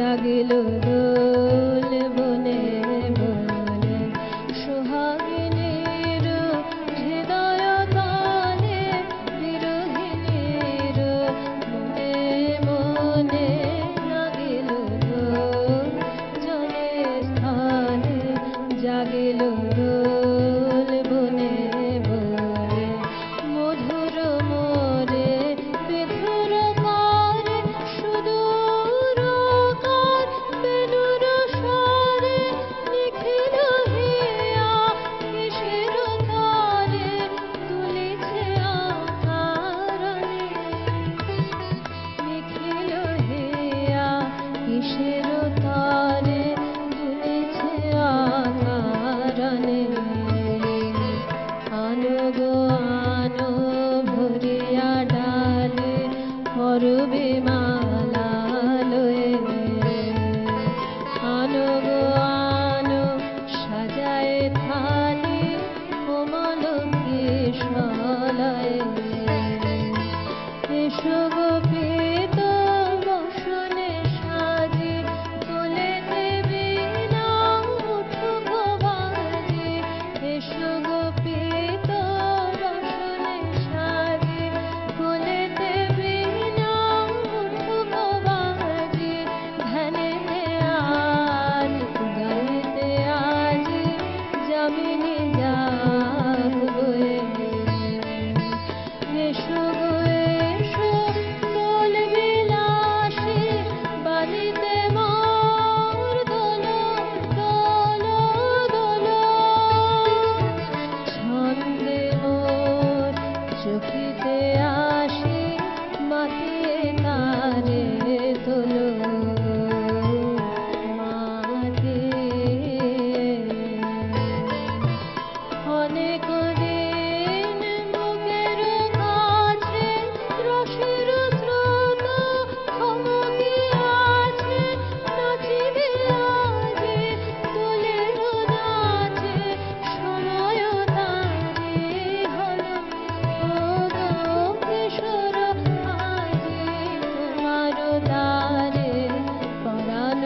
জাগিল দোল বনে বনে সোহাগিনীর হৃদয় তালে বিরহিণীর মনে মনে জাগিল দোল জলে স্থানে জাগিল দোল বনে বনে মধুর মোরে বিধুর কারে সুদূর কার বেণুর স্বরে নিখিল হিয়া কিসের তালে তুলিছে আকারণে নিখিল হিয়া কিসের তালে তুলিছে আকারণে আনো গো আনো ভরিয়া ডালে করবে মালা লয়ে আনো গো আনো সাজায় থালি কোমল কেশলয়ে এসো গো পিত বসনে সাজি কোলেতে বীণা উঠো গো বাজি এসো গো পিত বসনে সাজি কোলেতে বীণা উঠো গো বাজি ধ্যানেতে আজ গাইতে আজি যামিনী জাগবে এসো গো এসো দোল বিলাসী বালিতে মোর দোল দোল দোল ছন্দে মোর চোখিতে আসি মাতিয়ে তারে তোলো অনেক দিন বুকের কাছে রসের স্রোত থমকে আছে নাচিবে আজি দোলের নাচে সময় তারে হলো ও গো কিশোর আজি তোমার দ্বারে পরাণ